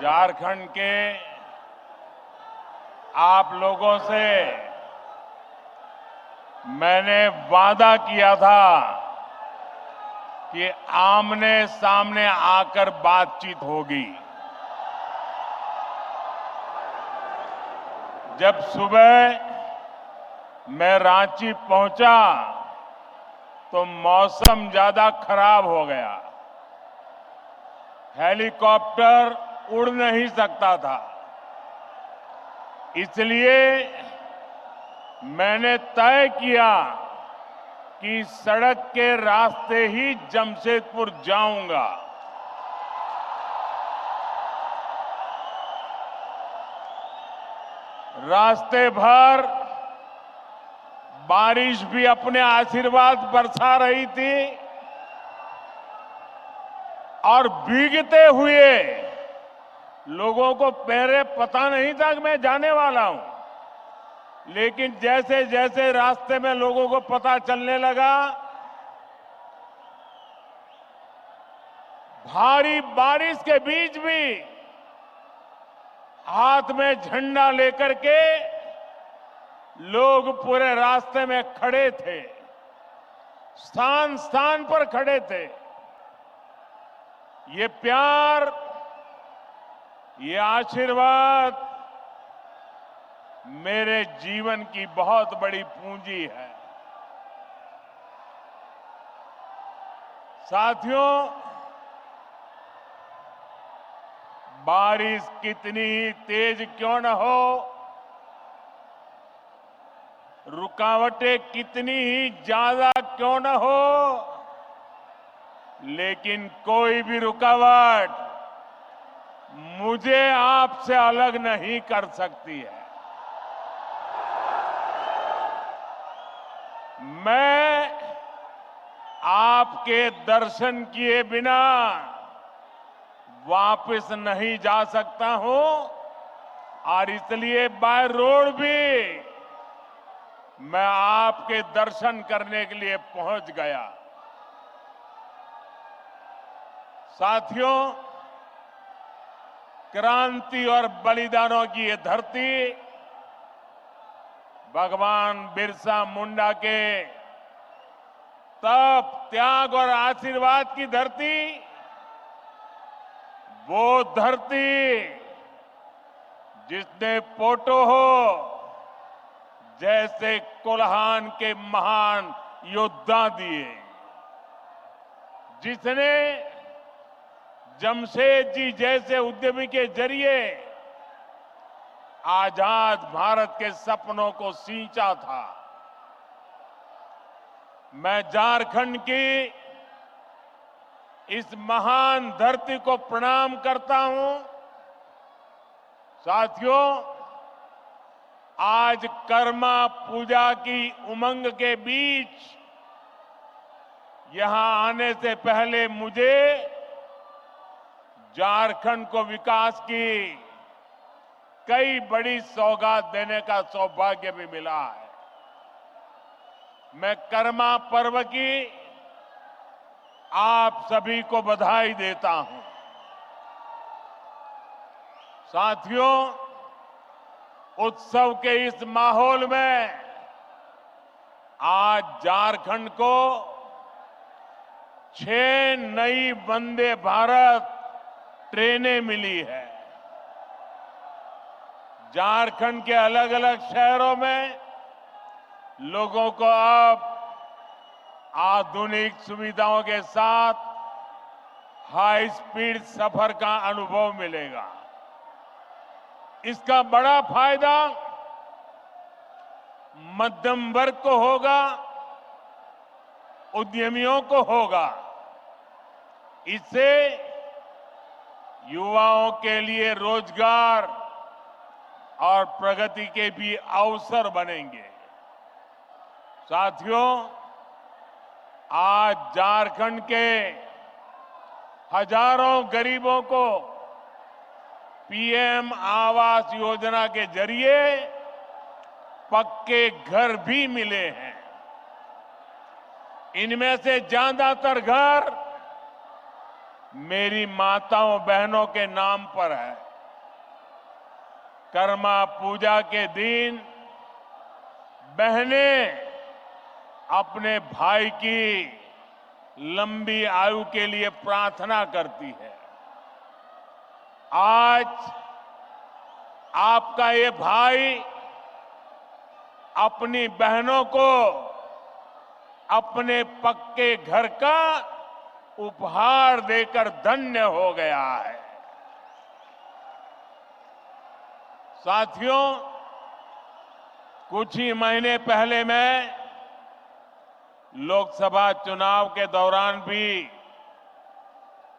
झारखंड के आप लोगों से मैंने वादा किया था कि आमने सामने आकर बातचीत होगी। जब सुबह मैं रांची पहुंचा तो मौसम ज्यादा खराब हो गया, हेलीकॉप्टर उड़ नहीं सकता था। इसलिए मैंने तय किया कि सड़क के रास्ते ही जमशेदपुर जाऊंगा। रास्ते भर बारिश भी अपने आशीर्वाद बरसा रही थी और भीगते हुए लोगों को पहले पता नहीं था कि मैं जाने वाला हूं, लेकिन जैसे जैसे रास्ते में लोगों को पता चलने लगा, भारी बारिश के बीच भी हाथ में झंडा लेकर के लोग पूरे रास्ते में खड़े थे, स्थान स्थान पर खड़े थे। ये प्यार, ये आशीर्वाद मेरे जीवन की बहुत बड़ी पूंजी है। साथियों, बारिश कितनी ही तेज क्यों न हो, रुकावटें कितनी ही ज्यादा क्यों न हो, लेकिन कोई भी रुकावट मुझे आपसे अलग नहीं कर सकती है। मैं आपके दर्शन किए बिना वापस नहीं जा सकता हूं और इसलिए बाय रोड भी मैं आपके दर्शन करने के लिए पहुंच गया। साथियों, क्रांति और बलिदानों की ये धरती भगवान बिरसा मुंडा के तप, त्याग और आशीर्वाद की धरती, वो धरती जिसने पोटो हो जैसे कोल्हान के महान योद्धा दिए, जिसने जमशेद जी जैसे उद्यमी के जरिए आजाद भारत के सपनों को सींचा था। मैं झारखंड की इस महान धरती को प्रणाम करता हूं। साथियों, आज कर्मा पूजा की उमंग के बीच यहां आने से पहले मुझे झारखंड को विकास की कई बड़ी सौगात देने का सौभाग्य भी मिला है। मैं कर्मा पर्व की आप सभी को बधाई देता हूं। साथियों, उत्सव के इस माहौल में आज झारखंड को 6 नई वंदे भारत ट्रेनें मिली है। झारखंड के अलग अलग शहरों में लोगों को अब आधुनिक सुविधाओं के साथ हाई स्पीड सफर का अनुभव मिलेगा। इसका बड़ा फायदा मध्यम वर्ग को होगा, उद्यमियों को होगा। इससे युवाओं के लिए रोजगार और प्रगति के भी अवसर बनेंगे। साथियों, आज झारखंड के हजारों गरीबों को पीएम आवास योजना के जरिए पक्के घर भी मिले हैं। इनमें से ज्यादातर घर मेरी माताओं बहनों के नाम पर है। कर्मा पूजा के दिन बहनें अपने भाई की लंबी आयु के लिए प्रार्थना करती है। आज आपका ये भाई अपनी बहनों को अपने पक्के घर का उपहार देकर धन्य हो गया है। साथियों, कुछ ही महीने पहले मैं लोकसभा चुनाव के दौरान भी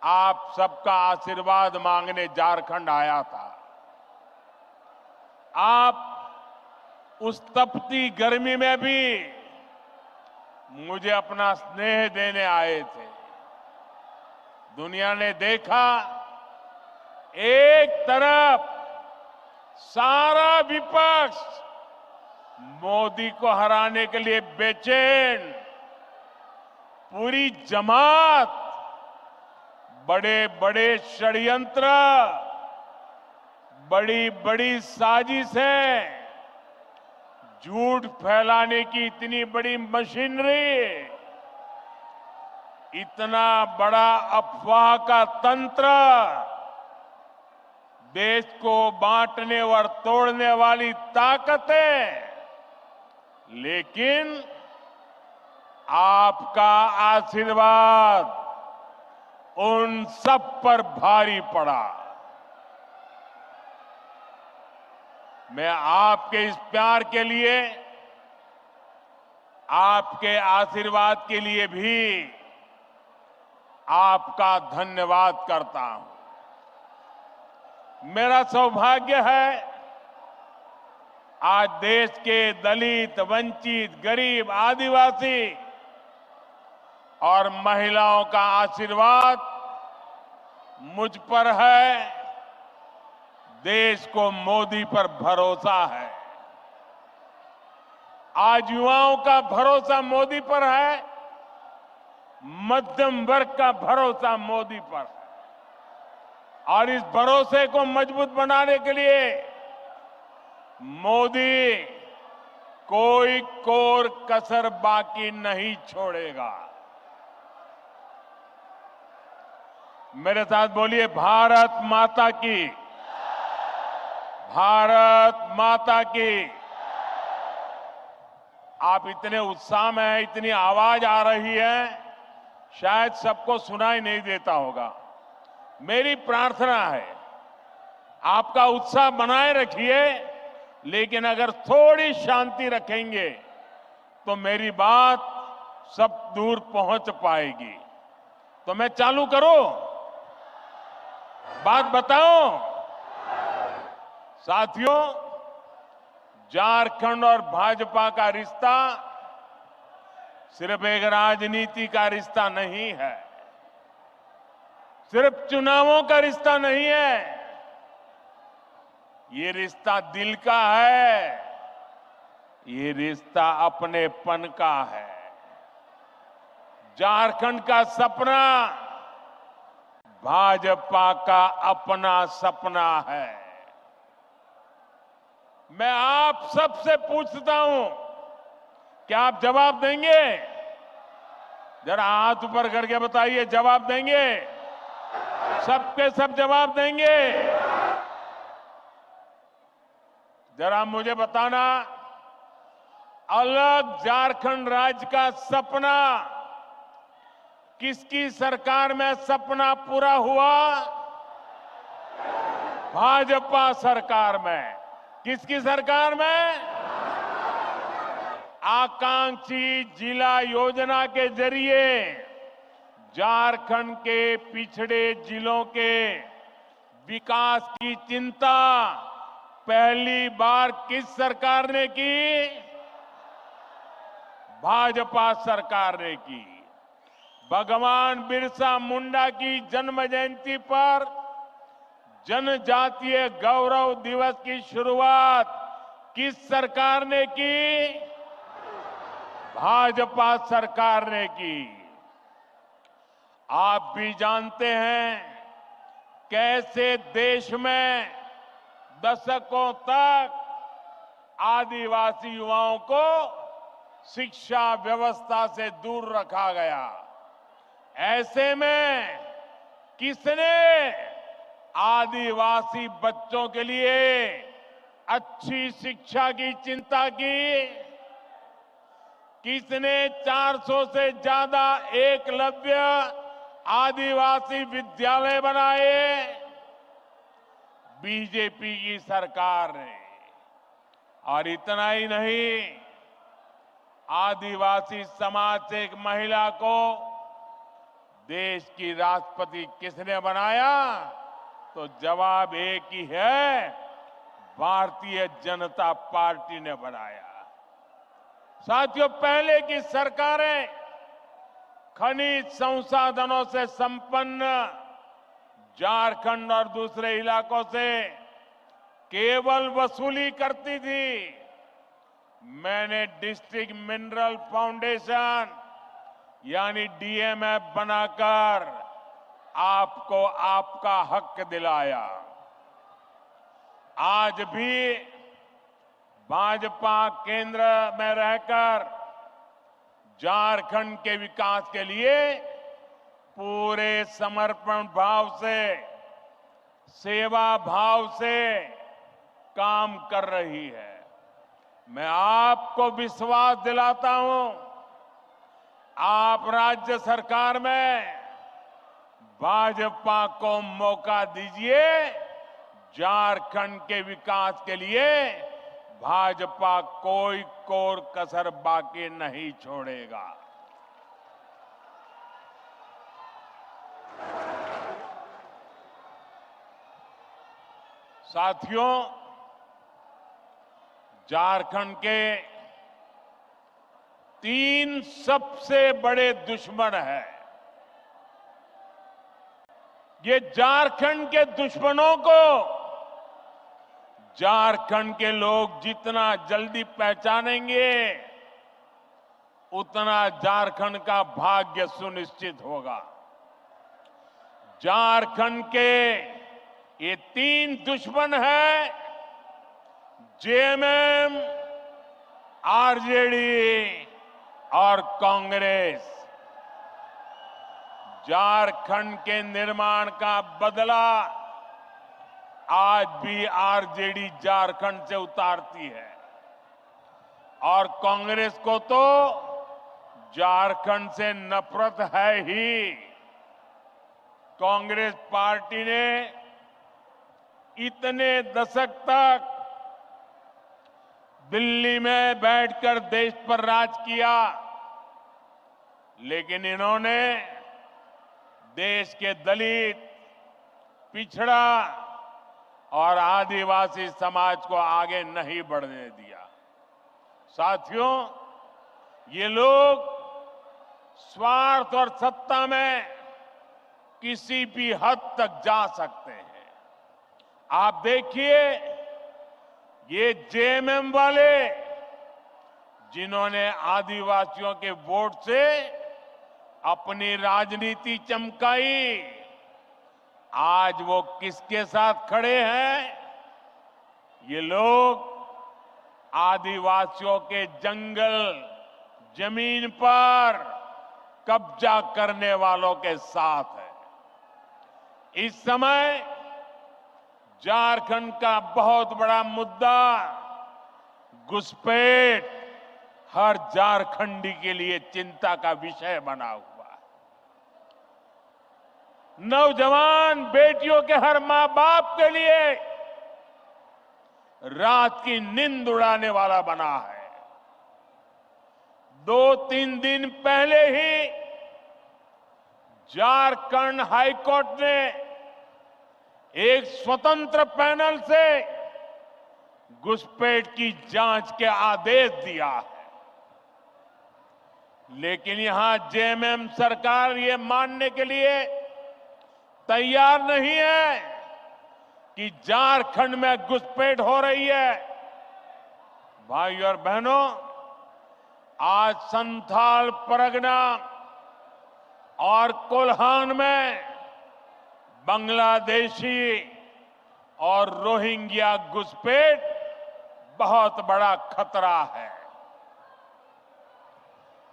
आप सबका आशीर्वाद मांगने झारखंड आया था। आप उस तपती गर्मी में भी मुझे अपना स्नेह देने आए थे। दुनिया ने देखा, एक तरफ सारा विपक्ष मोदी को हराने के लिए बेचैन, पूरी जमात बड़े बड़े षड्यंत्र, बड़ी बड़ी साजिशें, झूठ फैलाने की इतनी बड़ी मशीनरी, इतना बड़ा अफवाह का तंत्र, देश को बांटने और तोड़ने वाली ताकतें, लेकिन आपका आशीर्वाद उन सब पर भारी पड़ा। मैं आपके इस प्यार के लिए, आपके आशीर्वाद के लिए भी आपका धन्यवाद करता हूं। मेरा सौभाग्य है, आज देश के दलित, वंचित, गरीब, आदिवासी और महिलाओं का आशीर्वाद मुझ पर है। देश को मोदी पर भरोसा है। आज युवाओं का भरोसा मोदी पर है, मध्यम वर्ग का भरोसा मोदी पर है। और इस भरोसे को मजबूत बनाने के लिए मोदी कोई कोर कसर बाकी नहीं छोड़ेगा। मेरे साथ बोलिए, भारत माता की, भारत माता की। आप इतने उत्साह में हैं, इतनी आवाज आ रही है, शायद सबको सुनाई नहीं देता होगा। मेरी प्रार्थना है, आपका उत्साह बनाए रखिए, लेकिन अगर थोड़ी शांति रखेंगे तो मेरी बात सब दूर पहुंच पाएगी। तो मैं चालू करूं? बात बताऊं? साथियों, झारखंड और भाजपा का रिश्ता सिर्फ एक राजनीति का रिश्ता नहीं है, सिर्फ चुनावों का रिश्ता नहीं है। ये रिश्ता दिल का है, ये रिश्ता अपनेपन का है। झारखंड का सपना भाजपा का अपना सपना है। मैं आप सबसे पूछता हूं, क्या आप जवाब देंगे? जरा हाथ ऊपर करके बताइए, जवाब देंगे? सबके सब जवाब देंगे? जरा मुझे बताना, अलग झारखंड राज्य का सपना किसकी सरकार में सपना पूरा हुआ? भाजपा सरकार में। किसकी सरकार में? आकांक्षी जिला योजना के जरिए झारखंड के पिछड़े जिलों के विकास की चिंता पहली बार किस सरकार ने की? भाजपा सरकार ने की। भगवान बिरसा मुंडा की जन्म जयंती पर जनजातीय गौरव दिवस की शुरुआत किस सरकार ने की? भाजपा सरकार ने की। आप भी जानते हैं कैसे देश में दशकों तक आदिवासी युवाओं को शिक्षा व्यवस्था से दूर रखा गया। ऐसे में किसने आदिवासी बच्चों के लिए अच्छी शिक्षा की चिंता की? किसने 400 से ज्यादा एकलव्य आदिवासी विद्यालय बनाए? बीजेपी की सरकार ने। और इतना ही नहीं, आदिवासी समाज से एक महिला को देश की राष्ट्रपति किसने बनाया? तो जवाब एक ही है, भारतीय जनता पार्टी ने बनाया। साथियों, पहले की सरकारें खनिज संसाधनों से संपन्न झारखंड और दूसरे इलाकों से केवल वसूली करती थी। मैंने डिस्ट्रिक्ट मिनरल फाउंडेशन यानी डीएमएफ बनाकर आपको आपका हक दिलाया। आज भी भाजपा केंद्र में रहकर झारखंड के विकास के लिए पूरे समर्पण भाव से, सेवा भाव से काम कर रही है। मैं आपको विश्वास दिलाता हूं, आप राज्य सरकार में भाजपा को मौका दीजिए। झारखंड के विकास के लिए भाजपा कोई कोर कसर बाकी नहीं छोड़ेगा। साथियों, झारखंड के 3 सबसे बड़े दुश्मन हैं। ये झारखंड के दुश्मनों को झारखंड के लोग जितना जल्दी पहचानेंगे, उतना झारखंड का भाग्य सुनिश्चित होगा। झारखंड के ये 3 दुश्मन हैं, जेएमएम, आरजेडी और कांग्रेस। झारखंड के निर्माण का बदला आज भी आरजेडी झारखंड से उतारती है और कांग्रेस को तो झारखंड से नफरत है ही। कांग्रेस पार्टी ने इतने दशक तक दिल्ली में बैठकर देश पर राज किया, लेकिन इन्होंने देश के दलित, पिछड़ा और आदिवासी समाज को आगे नहीं बढ़ने दिया। साथियों, ये लोग स्वार्थ और सत्ता में किसी भी हद तक जा सकते हैं। आप देखिए, ये जेएमएम वाले जिन्होंने आदिवासियों के वोट से अपनी राजनीति चमकाई, आज वो किसके साथ खड़े हैं? ये लोग आदिवासियों के जंगल, जमीन पर कब्जा करने वालों के साथ है। इस समय झारखंड का बहुत बड़ा मुद्दा घुसपैठ हर झारखंडी के लिए चिंता का विषय बना हुआ है। नौजवान बेटियों के हर मां बाप के लिए रात की नींद उड़ाने वाला बना है। 2-3 दिन पहले ही झारखंड हाईकोर्ट ने एक स्वतंत्र पैनल से घुसपैठ की जांच के आदेश दिया है, लेकिन यहां जेएमएम सरकार ये मानने के लिए तैयार नहीं है कि झारखंड में घुसपैठ हो रही है। भाइयों और बहनों, आज संथाल परगना और कोल्हान में बांग्लादेशी और रोहिंग्या घुसपैठ बहुत बड़ा खतरा है।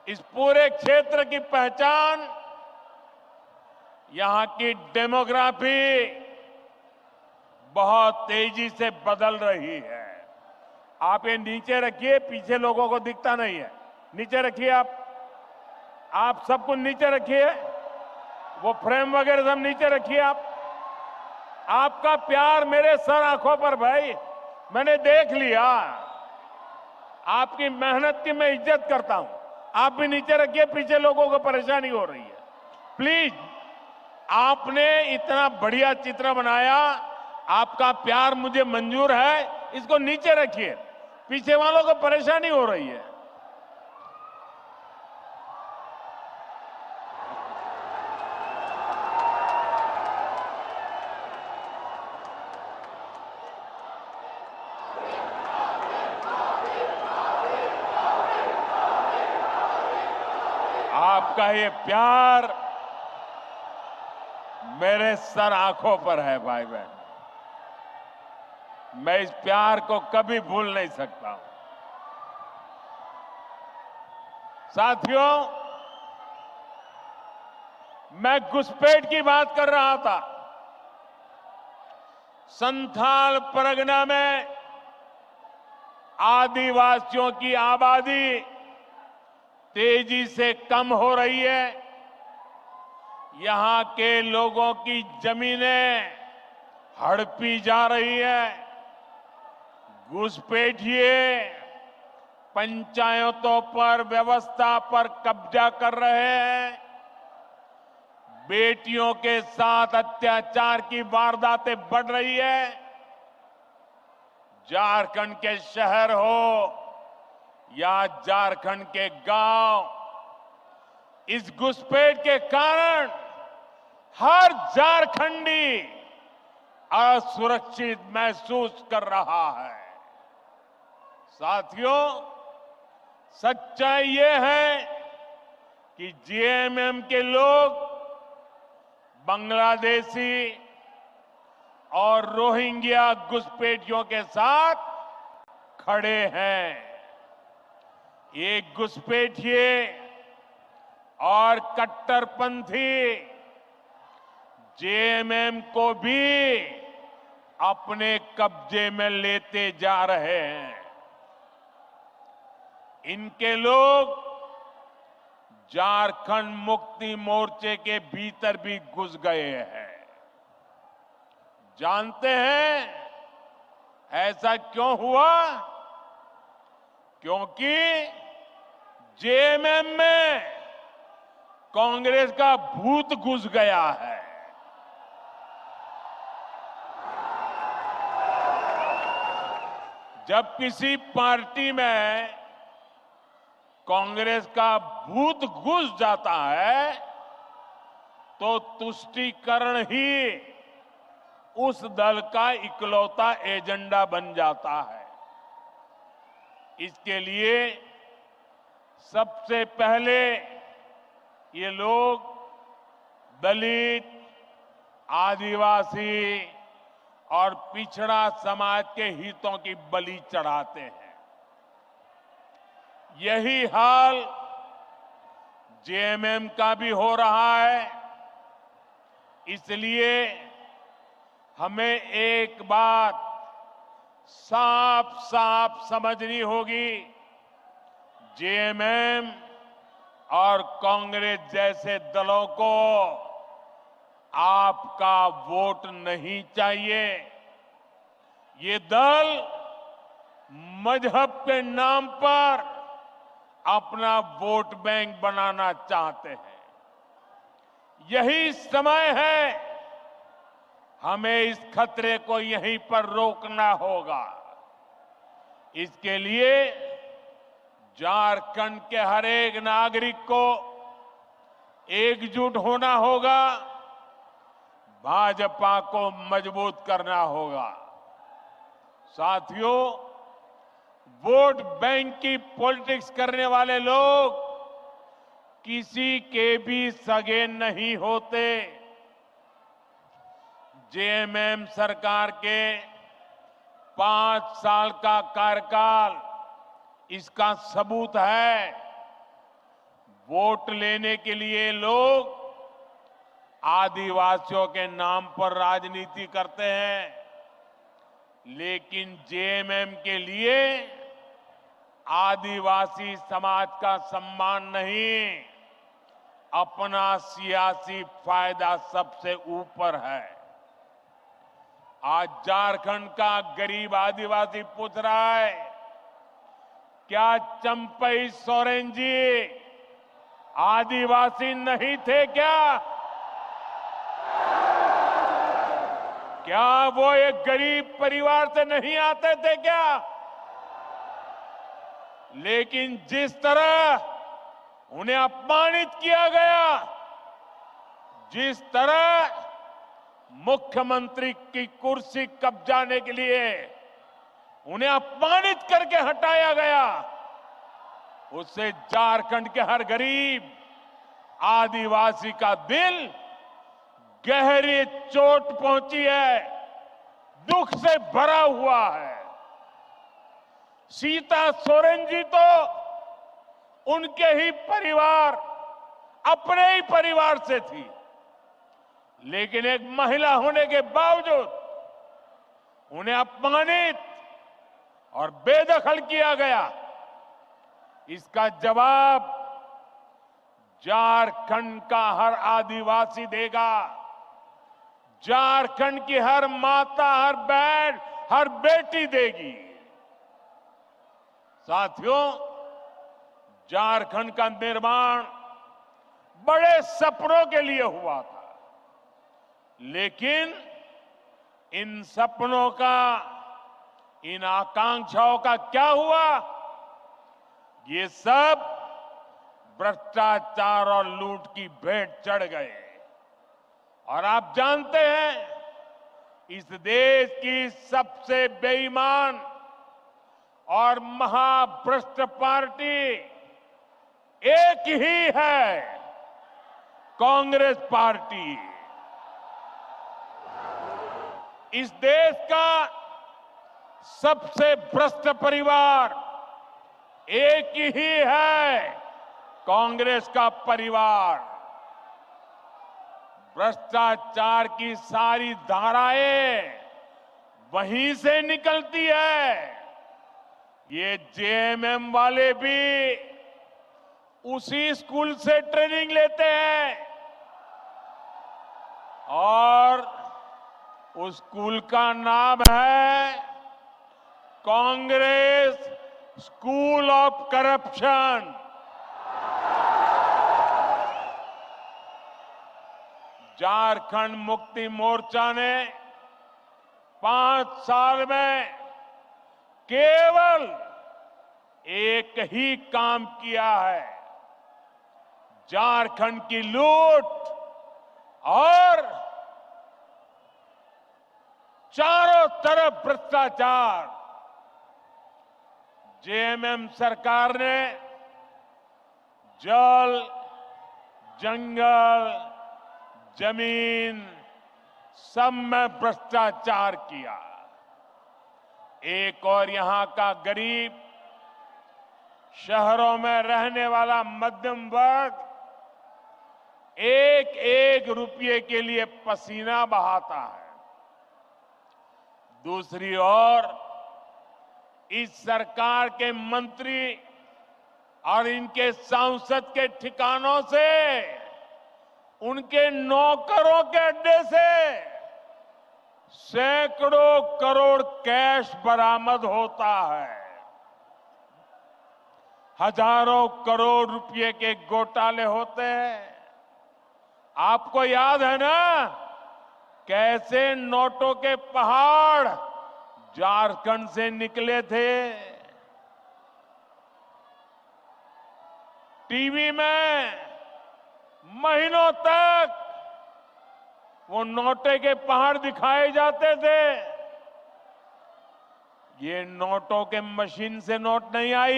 इस पूरे क्षेत्र की पहचान यहां की डेमोग्राफी बहुत तेजी से बदल रही है। आप ये नीचे रखिए, पीछे लोगों को दिखता नहीं है, नीचे रखिए आप सब कुछ नीचे रखिए, वो फ्रेम वगैरह सब नीचे रखिए। आपका प्यार मेरे सर आंखों पर भाई, मैंने देख लिया। आपकी मेहनत की मैं इज्जत करता हूं। आप भी नीचे रखिए, पीछे लोगों को परेशानी हो रही है। प्लीज, आपने इतना बढ़िया चित्र बनाया, आपका प्यार मुझे मंजूर है, इसको नीचे रखिए, पीछे वालों को परेशानी हो रही है। आपका ये प्यार मेरे सर आंखों पर है भाई बहन, मैं इस प्यार को कभी भूल नहीं सकता हूं। साथियों, मैं घुसपैठ की बात कर रहा था। संथाल परगना में आदिवासियों की आबादी तेजी से कम हो रही है। यहां के लोगों की जमीनें हड़पी जा रही है। घुसपैठिए पंचायतों पर, व्यवस्था पर कब्जा कर रहे हैं। बेटियों के साथ अत्याचार की वारदातें बढ़ रही है। झारखंड के शहर हो या झारखंड के गांव, इस घुसपैठ के कारण हर झारखंडी असुरक्षित महसूस कर रहा है। साथियों, सच्चाई ये है कि जेएमएम के लोग बांग्लादेशी और रोहिंग्या घुसपैठियों के साथ खड़े हैं। ये घुसपैठिए और कट्टरपंथी जेएमएम को भी अपने कब्जे में लेते जा रहे हैं। इनके लोग झारखंड मुक्ति मोर्चे के भीतर भी घुस गए हैं। जानते हैं ऐसा क्यों हुआ? क्योंकि जेएमएम में कांग्रेस का भूत घुस गया है। जब किसी पार्टी में कांग्रेस का भूत घुस जाता है तो तुष्टीकरण ही उस दल का इकलौता एजेंडा बन जाता है। इसके लिए सबसे पहले ये लोग दलित, आदिवासी और पिछड़ा समाज के हितों की बलि चढ़ाते हैं। यही हाल जेएमएम का भी हो रहा है। इसलिए हमें एक बात साफ साफ समझनी होगी, जेएमएम और कांग्रेस जैसे दलों को आपका वोट नहीं चाहिए। ये दल मजहब के नाम पर अपना वोट बैंक बनाना चाहते हैं। यही समय है, हमें इस खतरे को यहीं पर रोकना होगा। इसके लिए झारखंड के हर एक नागरिक को एकजुट होना होगा, भाजपा को मजबूत करना होगा। साथियों, वोट बैंक की पॉलिटिक्स करने वाले लोग किसी के भी सगे नहीं होते। जेएमएम सरकार के 5 साल का कार्यकाल इसका सबूत है। वोट लेने के लिए लोग आदिवासियों के नाम पर राजनीति करते हैं, लेकिन जेएमएम के लिए आदिवासी समाज का सम्मान नहीं, अपना सियासी फायदा सबसे ऊपर है। आज झारखंड का गरीब आदिवासी पूछ रहा है, क्या चंपई सोरेन जी आदिवासी नहीं थे क्या? क्या वो एक गरीब परिवार से नहीं आते थे क्या? लेकिन जिस तरह उन्हें अपमानित किया गया, जिस तरह मुख्यमंत्री की कुर्सी कब्जाने के लिए उन्हें अपमानित करके हटाया गया, उससे झारखंड के हर गरीब आदिवासी का दिल गहरी चोट पहुंची है, दुख से भरा हुआ है। सीता सोरेन जी तो उनके ही परिवार, अपने ही परिवार से थी, लेकिन एक महिला होने के बावजूद उन्हें अपमानित और बेदखल किया गया। इसका जवाब झारखंड का हर आदिवासी देगा। झारखंड की हर माता, हर बहन, हर बेटी देगी। साथियों, झारखंड का निर्माण बड़े सपनों के लिए हुआ था, लेकिन इन सपनों का, इन आकांक्षाओं का क्या हुआ? ये सब भ्रष्टाचार और लूट की भेंट चढ़ गए। और आप जानते हैं, इस देश की सबसे बेईमान और महाभ्रष्ट पार्टी एक ही है, कांग्रेस पार्टी। इस देश का सबसे भ्रष्ट परिवार एक ही है, कांग्रेस का परिवार। भ्रष्टाचार की सारी धाराएं वहीं से निकलती है। ये जेएमएम वाले भी उसी स्कूल से ट्रेनिंग लेते हैं, और उस स्कूल का नाम है Congress school of corruption. Jharkhand Mukti Morcha ने 5 साल में केवल एक ही काम किया है, झारखंड की लूट और चारों तरफ भ्रष्टाचार। जेएमएम सरकार ने जल, जंगल, जमीन सब में भ्रष्टाचार किया। एक और यहां का गरीब, शहरों में रहने वाला मध्यम वर्ग एक एक रुपये के लिए पसीना बहाता है। दूसरी ओर इस सरकार के मंत्री और इनके सांसद के ठिकानों से, उनके नौकरों के अड्डे से सैकड़ों करोड़ कैश बरामद होता है। हजारों करोड़ रुपए के घोटाले होते हैं। आपको याद है ना, कैसे नोटों के पहाड़ झारखंड से निकले थे। टीवी में महीनों तक वो नोटे के पहाड़ दिखाए जाते थे। ये नोटों के मशीन से नोट नहीं आई,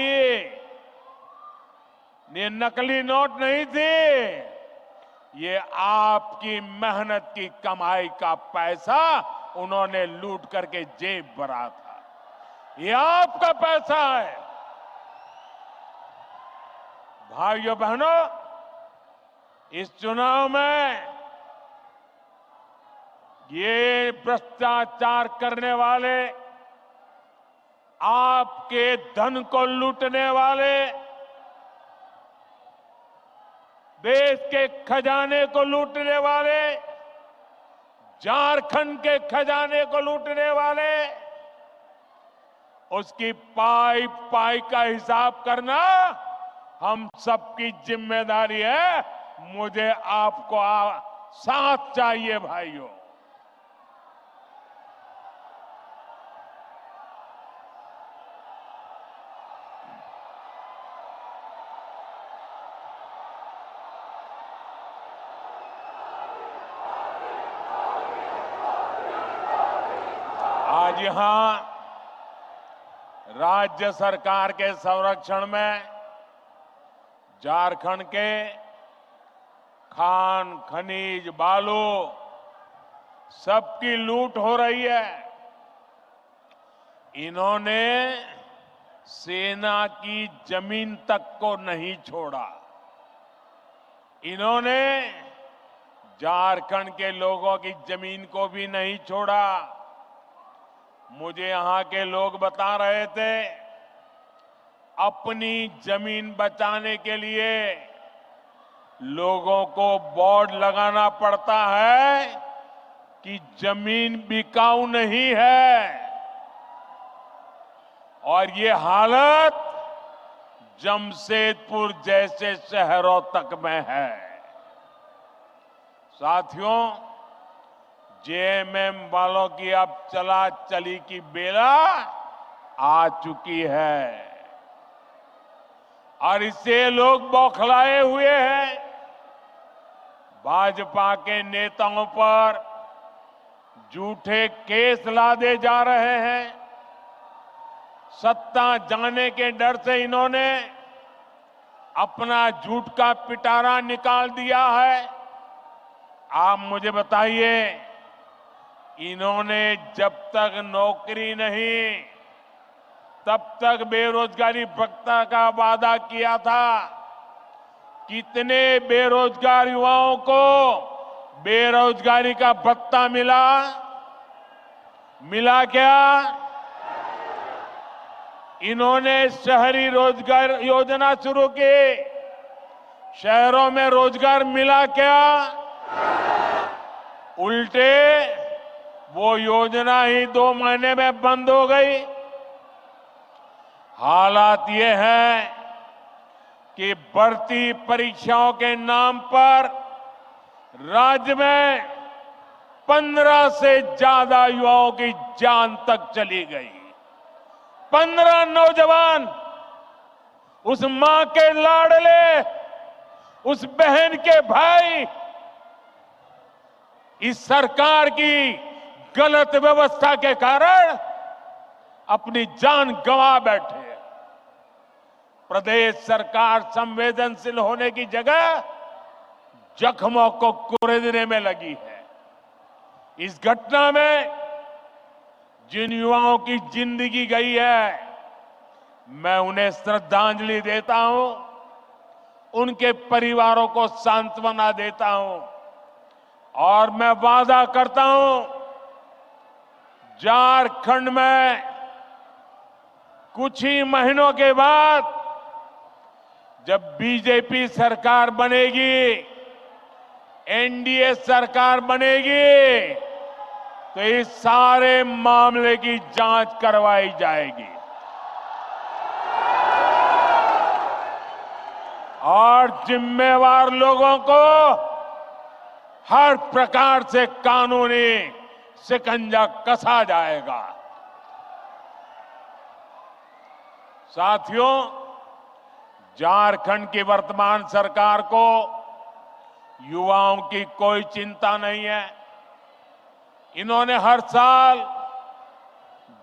ये नकली नोट नहीं थी, ये आपकी मेहनत की कमाई का पैसा उन्होंने लूट करके जेब भरा था। ये आपका पैसा है। भाइयों बहनों, इस चुनाव में ये भ्रष्टाचार करने वाले, आपके धन को लूटने वाले, देश के खजाने को लूटने वाले, झारखंड के खजाने को लूटने वाले, उसकी पाई पाई का हिसाब करना हम सबकी जिम्मेदारी है। मुझे आपको साथ चाहिए भाइयों। आज यहां राज्य सरकार के संरक्षण में झारखंड के खान, खनिज, बालू सबकी लूट हो रही है। इन्होंने सेना की जमीन तक को नहीं छोड़ा। इन्होंने झारखंड के लोगों की जमीन को भी नहीं छोड़ा। मुझे यहां के लोग बता रहे थे, अपनी जमीन बचाने के लिए लोगों को बोर्ड लगाना पड़ता है कि जमीन बिकाऊ नहीं है। और ये हालत जमशेदपुर जैसे शहरों तक में है। साथियों, जेएमएम वालों की अब चला चली की बेला आ चुकी है और इससे लोग बौखलाए हुए हैं। भाजपा के नेताओं पर झूठे केस लादे जा रहे हैं। सत्ता जाने के डर से इन्होंने अपना झूठ का पिटारा निकाल दिया है। आप मुझे बताइए, इन्होंने जब तक नौकरी नहीं, तब तक बेरोजगारी भत्ता का वादा किया था। कितने बेरोजगार युवाओं को बेरोजगारी का भत्ता मिला? मिला क्या? इन्होंने शहरी रोजगार योजना शुरू की। शहरों में रोजगार मिला क्या? उल्टे वो योजना ही 2 महीने में बंद हो गई। हालात ये है कि भर्ती परीक्षाओं के नाम पर राज्य में 15 से ज्यादा युवाओं की जान तक चली गई। 15 नौजवान, उस मां के लाडले, उस बहन के भाई, इस सरकार की गलत व्यवस्था के कारण अपनी जान गंवा बैठे। प्रदेश सरकार संवेदनशील होने की जगह जख्मों को कुरेदने में लगी है। इस घटना में जिन युवाओं की जिंदगी गई है, मैं उन्हें श्रद्धांजलि देता हूं, उनके परिवारों को सांत्वना देता हूं और मैं वादा करता हूं, झारखंड में कुछ ही महीनों के बाद जब बीजेपी सरकार बनेगी, एनडीए सरकार बनेगी, तो इस सारे मामले की जांच करवाई जाएगी और जिम्मेवार लोगों को हर प्रकार से कानूनी शिकंजा कसा जाएगा। साथियों, झारखंड की वर्तमान सरकार को युवाओं की कोई चिंता नहीं है। इन्होंने हर साल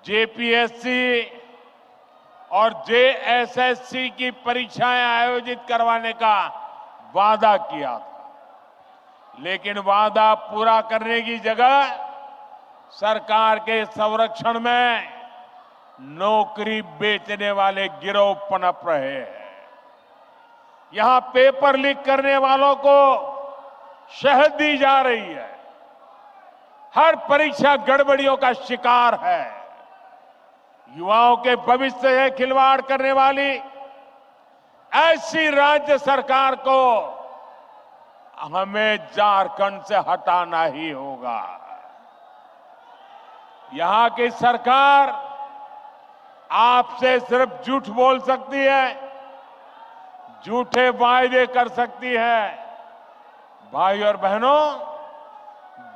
जेपीएससी और जेएसएससी की परीक्षाएं आयोजित करवाने का वादा किया था। लेकिन वादा पूरा करने की जगह सरकार के संरक्षण में नौकरी बेचने वाले गिरोह पनप रहे हैं। यहां पेपर लीक करने वालों को शहद दी जा रही है। हर परीक्षा गड़बड़ियों का शिकार है। युवाओं के भविष्य से खिलवाड़ करने वाली ऐसी राज्य सरकार को हमें झारखंड से हटाना ही होगा। यहां की सरकार आपसे सिर्फ झूठ बोल सकती है, झूठे वायदे कर सकती है। भाई और बहनों,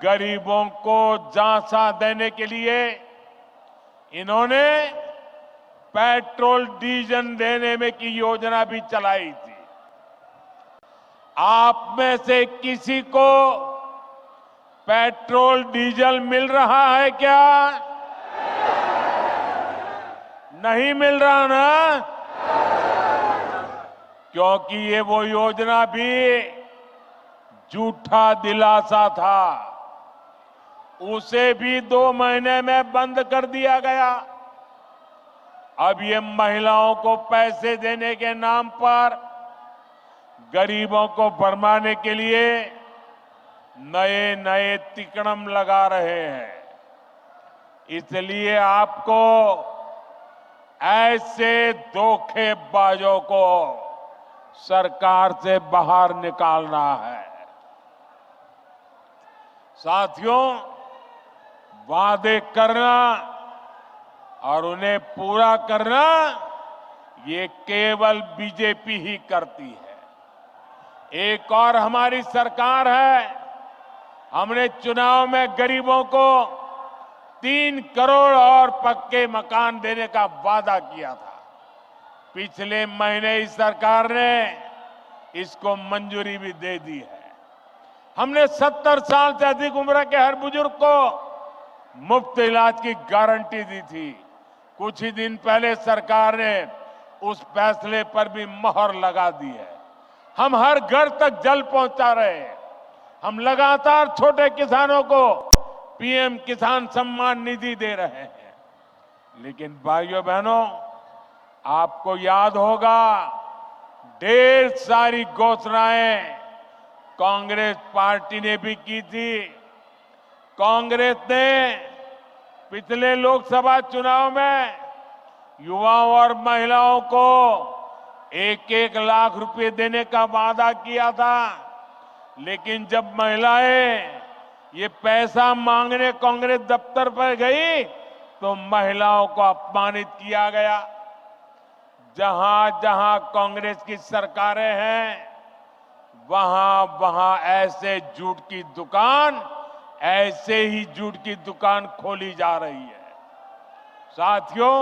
गरीबों को झांसा देने के लिए इन्होंने पेट्रोल डीजल देने में की योजना भी चलाई थी। आप में से किसी को पेट्रोल डीजल मिल रहा है क्या? नहीं मिल रहा ना? क्योंकि ये वो योजना भी झूठा दिलासा था। उसे भी 2 महीने में बंद कर दिया गया। अब ये महिलाओं को पैसे देने के नाम पर गरीबों को भरमाने के लिए नए नए तिकड़म लगा रहे हैं। इसलिए आपको ऐसे धोखेबाजों को सरकार से बाहर निकालना है। साथियों, वादे करना और उन्हें पूरा करना ये केवल बीजेपी ही करती है। एक और हमारी सरकार है। हमने चुनाव में गरीबों को 3 करोड़ और पक्के मकान देने का वादा किया था। पिछले महीने इस सरकार ने इसको मंजूरी भी दे दी है। हमने 70 साल से अधिक उम्र के हर बुजुर्ग को मुफ्त इलाज की गारंटी दी थी। कुछ ही दिन पहले सरकार ने उस फैसले पर भी मोहर लगा दी है। हम हर घर तक जल पहुंचा रहे हैं। हम लगातार छोटे किसानों को पीएम किसान सम्मान निधि दे रहे हैं। लेकिन भाइयों बहनों, आपको याद होगा, ढेर सारी घोषणाएं कांग्रेस पार्टी ने भी की थी। कांग्रेस ने पिछले लोकसभा चुनाव में युवाओं और महिलाओं को 1-1 लाख रुपए देने का वादा किया था। लेकिन जब महिलाएं ये पैसा मांगने कांग्रेस दफ्तर पर गई तो महिलाओं को अपमानित किया गया। जहां जहां कांग्रेस की सरकारें हैं, वहां वहां ऐसे झूठ की दुकान, ऐसे ही झूठ की दुकान खोली जा रही है। साथियों,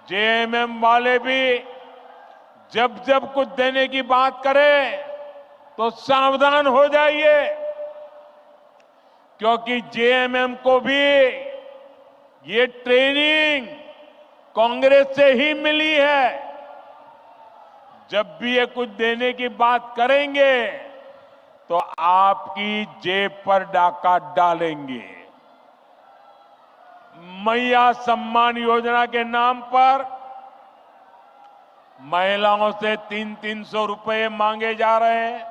जेएमएम वाले भी जब जब कुछ देने की बात करें तो सावधान हो जाइए, क्योंकि जेएमएम को भी ये ट्रेनिंग कांग्रेस से ही मिली है। जब भी ये कुछ देने की बात करेंगे तो आपकी जेब पर डाका डालेंगे। मैया सम्मान योजना के नाम पर महिलाओं से 300-300 रुपए मांगे जा रहे हैं।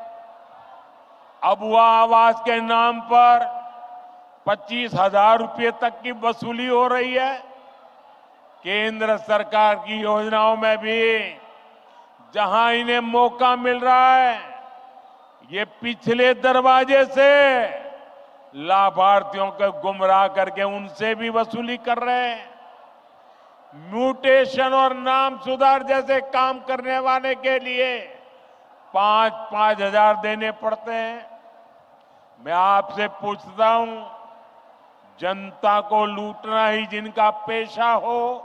अबुआ आवास के नाम पर 25,000 रुपए तक की वसूली हो रही है। केंद्र सरकार की योजनाओं में भी जहां इन्हें मौका मिल रहा है, ये पिछले दरवाजे से लाभार्थियों को गुमराह करके उनसे भी वसूली कर रहे हैं। म्यूटेशन और नाम सुधार जैसे काम करने वाले के लिए 5-5 हजार देने पड़ते हैं। मैं आपसे पूछता हूं, जनता को लूटना ही जिनका पेशा हो,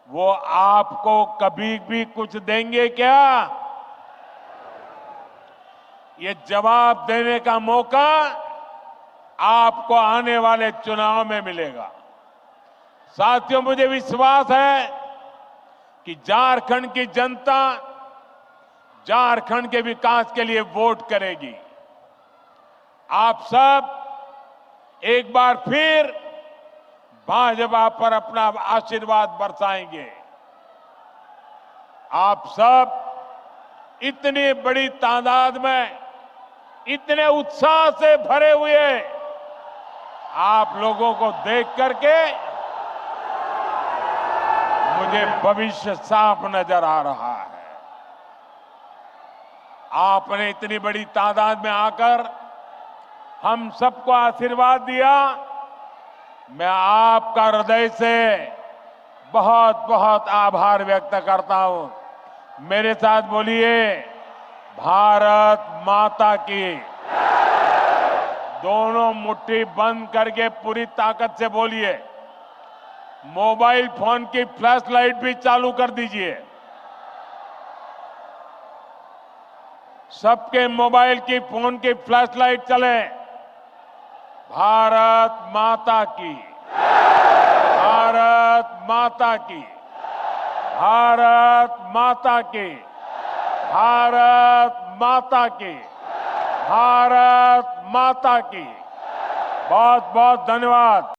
वो आपको कभी भी कुछ देंगे क्या? ये जवाब देने का मौका आपको आने वाले चुनाव में मिलेगा। साथियों, मुझे विश्वास है कि झारखंड की जनता झारखंड के विकास के लिए वोट करेगी। आप सब एक बार फिर भाजपा पर अपना आशीर्वाद बरसाएंगे। आप सब इतनी बड़ी तादाद में, इतने उत्साह से भरे हुए आप लोगों को देख करके मुझे भविष्य साफ नजर आ रहा है। आपने इतनी बड़ी तादाद में आकर हम सबको आशीर्वाद दिया। मैं आपका हृदय से बहुत बहुत आभार व्यक्त करता हूं। मेरे साथ बोलिए, भारत माता की। दोनों मुट्ठी बंद करके पूरी ताकत से बोलिए। मोबाइल फोन की फ्लैश लाइट भी चालू कर दीजिए। सबके मोबाइल की, फोन की फ्लैश लाइट चले। भारत माता की, भारत माता की, भारत माता की, भारत माता की, भारत माता की। बहुत बहुत धन्यवाद।